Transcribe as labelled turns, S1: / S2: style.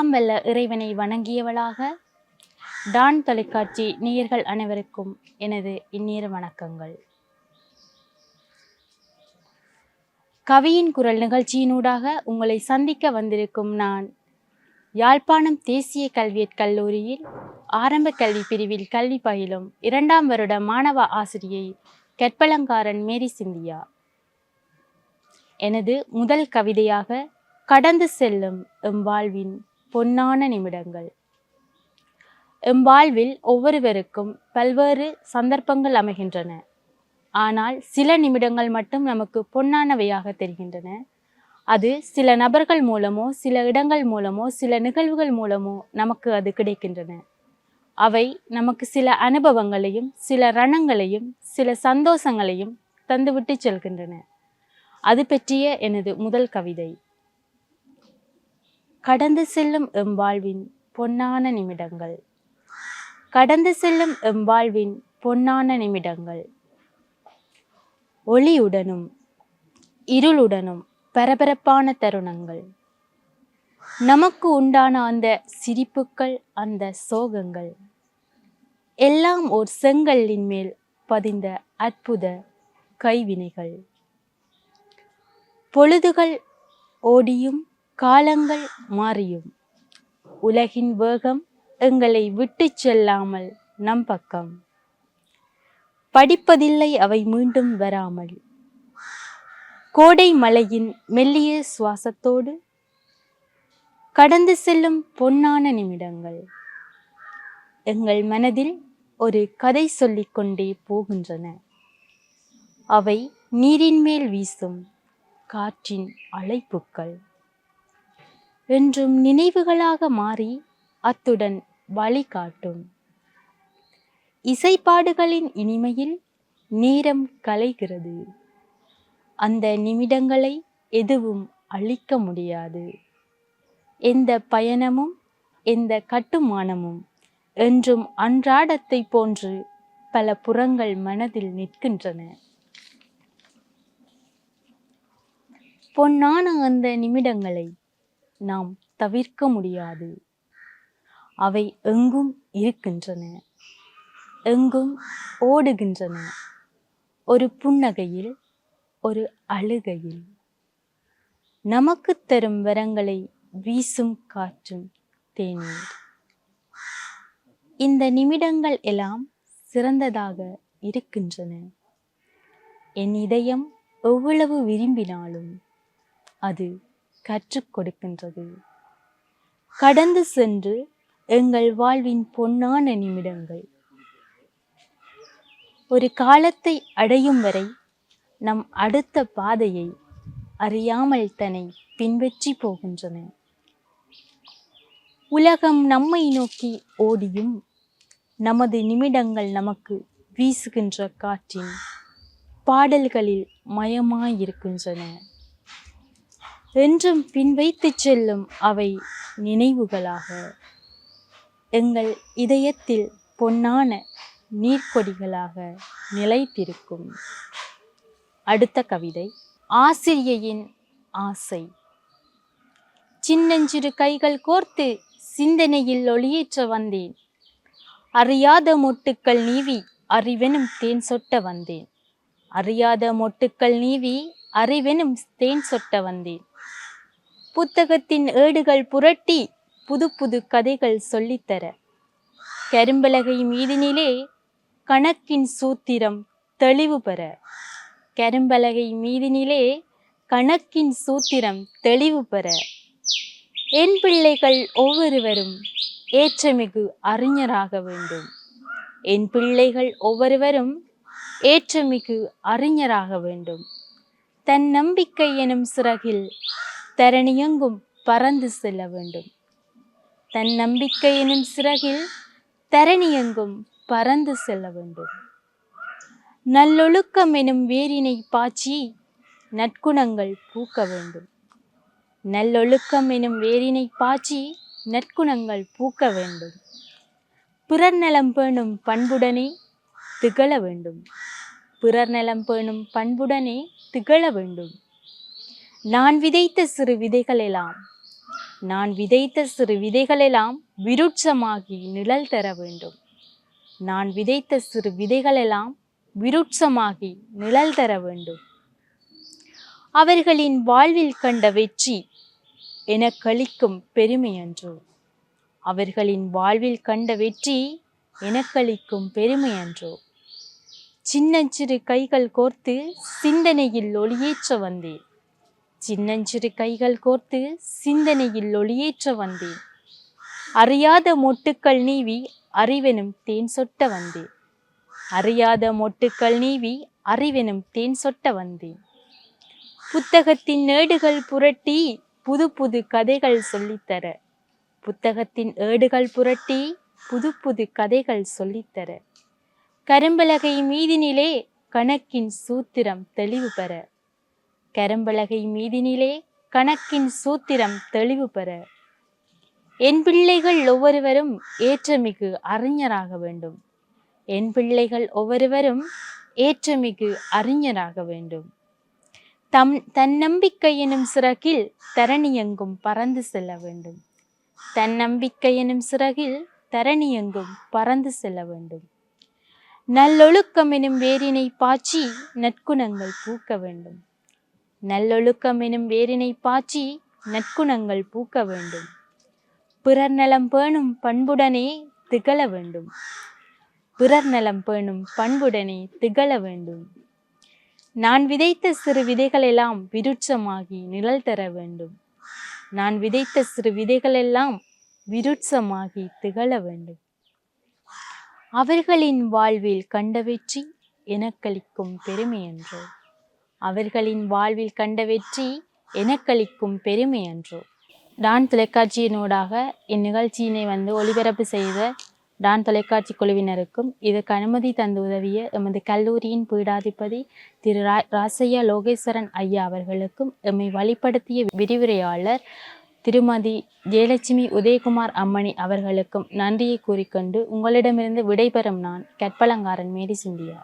S1: எல்லாம் வல்ல இறைவனை வணங்கியவளாக டான் தொலைக்காட்சி நேயர்கள் அனைவருக்கும் எனது இந்நேர வணக்கங்கள். கவியின் குரல் நிகழ்ச்சியினூடாக உங்களை சந்திக்க வந்திருக்கும் நான் யாழ்ப்பாணம் தேசிய கல்வியற் கல்லூரியில் ஆரம்ப கல்வி பிரிவில் கல்வி பயிலும் 2ஆம் வருட மாணவ ஆசிரியை கற்பலங்காரன் மேரி சிந்தியா. எனது முதல் கவிதையாக கடந்து செல்லும் எம் வாழ்வின் பொன்னான நிமிடங்கள். எம் வாழ்வில் ஒவ்வொருவருக்கும் பல்வேறு சந்தர்ப்பங்கள் அமைகின்றன. ஆனால் சில நிமிடங்கள் மட்டும் நமக்கு பொன்னானவையாக தெரிகின்றன. அது சில நபர்கள் மூலமோ, சில இடங்கள் மூலமோ, சில நிகழ்வுகள் மூலமோ நமக்கு அது கிடைக்கின்றன. அவை நமக்கு சில அனுபவங்களையும், சில ரணங்களையும், சில சந்தோஷங்களையும் தந்துவிட்டு செல்கின்றன. அது பற்றிய எனது முதல் கவிதை. கடந்து செல்லும் எம் வாழ்வின் பொன்னான நிமிடங்கள். கடந்து செல்லும் எம் வாழ்வின் பொன்னான நிமிடங்கள். ஒளியுடனும் இருளுடனும் பரபரப்பான தருணங்கள். நமக்கு உண்டான அந்த சிரிப்புக்கள், அந்த சோகங்கள் எல்லாம் ஓர் செங்கல்லின் மேல் பதிந்த அற்புத கைவினைகள். பொழுதுகள் ஓடியும் காலங்கள் மாறியும் உலகின் வேகம் எங்களை விட்டு செல்லாமல் நம் பக்கம். படிப்பதில்லை அவை மீண்டும் வராமல். கோடை மலையின் மெல்லிய சுவாசத்தோடு கடந்து செல்லும் பொன்னான நிமிடங்கள். எங்கள் மனதில் ஒரு கதை சொல்லிக் கொண்டே போகின்றன. அவை நீரின் மேல் வீசும் காற்றின் அழைப்புக்கள். என்றும் நினைவுகளாக மாறி அத்துடன் வழிகாட்டும். இசைப்பாடுகளின் இனிமையில் நேரம் கலைகிறது. அந்த நிமிடங்களை எதுவும் அழிக்க முடியாது. எந்த பயணமும், எந்த கட்டுமானமும் என்றும் அன்றாடத்தை போன்று பல புறங்கள் மனதில் நிற்கின்றன. பொன்னான அந்த நிமிடங்களை நாம் தவிர்க்க முடியாது. அவை எங்கும் இருக்கின்றன, எங்கும் ஓடுகின்றன. ஒரு புன்னகையில், ஒரு அழுகையில், நமக்கு தரும் வரங்களை வீசும் காற்றும் தேநீர். இந்த நிமிடங்கள் எல்லாம் சிறந்ததாக இருக்கின்றன. என் இதயம் எவ்வளவு விரும்பினாலும் அது கற்றுக் கொடுக்கின்றது. கடந்து சென்று எங்கள் வாழ்வின் பொன்னான நிமிடங்கள் ஒரு காலத்தை அடையும் வரை நம் அடுத்த பாதையை அறியாமல் தன்னை பின்பற்றி போகின்றன. உலகம் நம்மை நோக்கி ஓடியும் நமது நிமிடங்கள் நமக்கு வீசுகின்ற காற்றின் பாடல்களில் மயமாயிருக்கின்றன. என்றும் பின்வைத்து செல்லும் அவை நினைவுகளாக எங்கள் இதயத்தில் பொன்னான நீர்க்கொடிகளாக நிலைத்திருக்கும். அடுத்த கவிதை. ஆசிரியையின் ஆசை. சின்னஞ்சிறு கைகள் கோர்த்து சிந்தனையில் ஒளியேற்ற வந்தேன். அறியாத மொட்டுக்கள் நீவி அறிவெனும் தேன் சொட்ட வந்தேன். அறியாத மொட்டுக்கள் நீவி அறிவெனும் தேன் சொட்ட வந்தேன். புத்தகத்தின் ஏடுகள் புரட்டி புது புது கதைகள் சொல்லித்தர. கரும்பலகை மீதினிலே கணக்கின் சூத்திரம் தெளிவு பெற. கரும்பலகை மீதினிலே கணக்கின் சூத்திரம் தெளிவு பெற. என் பிள்ளைகள் ஒவ்வொருவரும் ஏற்றமிகு அறிஞராக வேண்டும். என் பிள்ளைகள் ஒவ்வொருவரும் ஏற்றமிகு அறிஞராக வேண்டும். தன் நம்பிக்கை எனும் சிறகில் தரணியெங்கும் பறந்து செல்ல வேண்டும். தன் நம்பிக்கை எனும் சிறகில் தரணியெங்கும் பறந்து செல்ல வேண்டும். நல்லொழுக்கம் எனும் வேரினை பாய்ச்சி நற்குணங்கள் பூக்க வேண்டும். நல்லொழுக்கம் எனும் வேரினை பாய்ச்சி நற்குணங்கள் பூக்க வேண்டும். பிறர் நலம் பேணும் பண்புடனே திகழ வேண்டும். பிறர் நலம் பேணும் பண்புடனே திகழ வேண்டும். நான் விதைத்த சிறு விதைகள் எல்லாம் நான் விதைத்த சிறு விதைகளெல்லாம் விருட்சமாகி நிழல் தர வேண்டும். நான் விதைத்த சிறு விதைகளெல்லாம் விருட்சமாகி நிழல் தர வேண்டும். அவர்களின் வாழ்வில் கண்ட வெற்றி எனக்களிக்கும் பெருமையன்றோ. அவர்களின் வாழ்வில் கண்ட வெற்றி எனக்களிக்கும் பெருமையன்றோ. சின்னஞ்சிறு கைகள் கோர்த்து சிந்தனையில் ஒளியேற்ற வந்தேன். சின்னஞ்சிறு கைகள் கோர்த்து சிந்தனையில் ஒளியேற்ற வந்தேன். அறியாத மொட்டுக்கள் நீவி அறிவெனும் தேன் சொட்ட வந்தேன். அறியாத மொட்டுக்கள் நீவி அறிவெனும் தேன் சொட்ட வந்தேன். புத்தகத்தின் ஏடுகள் புரட்டி புது புது கதைகள் சொல்லித்தர. புத்தகத்தின் ஏடுகள் புரட்டி புது புது கதைகள் சொல்லித்தர. கரும்பலகை மீதினிலே கணக்கின் சூத்திரம் தெளிவு பெற. கரும்பலகை மீதினிலே கணக்கின் சூத்திரம் தெளிவு பெற. என் பிள்ளைகள் ஒவ்வொருவரும் ஏற்றமிகு அறிஞராக வேண்டும். என் பிள்ளைகள் ஒவ்வொருவரும் ஏற்றமிகு அறிஞராக வேண்டும். தன்னம்பிக்கை எனும் சிறகில் தரணியெங்கும் பறந்து செல்ல வேண்டும். தன்னம்பிக்கை எனும் சிறகில் தரணியெங்கும் பறந்து செல்ல வேண்டும். நல்லொழுக்கம் எனும் வேரினை பாய்ச்சி நற்குணங்கள் பூக்க வேண்டும். நல்லொழுக்கம் எனும் வேரினை பாய்ச்சி நற்குணங்கள் பூக்க வேண்டும். பிறர் நலம் பேணும் பண்புடனே திகழ வேண்டும். பிறர் நலம் பேணும் பண்புடனே திகழ வேண்டும். நான் விதைத்த சிறு விதைகளெல்லாம் விருட்சமாகி நிழல் தர வேண்டும். நான் விதைத்த சிறு விதைகளெல்லாம் விருட்சமாகி திகழ வேண்டும். அவர்களின் வாழ்வில் கண்ட வெற்றி எனக்களிக்கும் பெருமை என்றோ. அவர்களின் வாழ்வில் கண்ட வெற்றி எனக்களிக்கும் பெருமை என்றோ. டான் தொலைக்காட்சியினூடாக இந்நிகழ்ச்சியினை ஒளிபரப்பு செய்த டான் தொலைக்காட்சி குழுவினருக்கும் இதற்கு அனுமதி தந்து உதவிய எமது கல்லூரியின் பீடாதிபதி திரு ராசையா லோகேஸ்வரன் ஐயா அவர்களுக்கும் எம்மை வழிப்படுத்திய விரிவுரையாளர் திருமதி ஜெயலட்சுமி உதயகுமார் அம்மணி அவர்களுக்கும் நன்றியை கூறிக்கொண்டு உங்களிடமிருந்து விடைபெறும் நான் கற்பலங்காரன் மேரி சிந்தியா.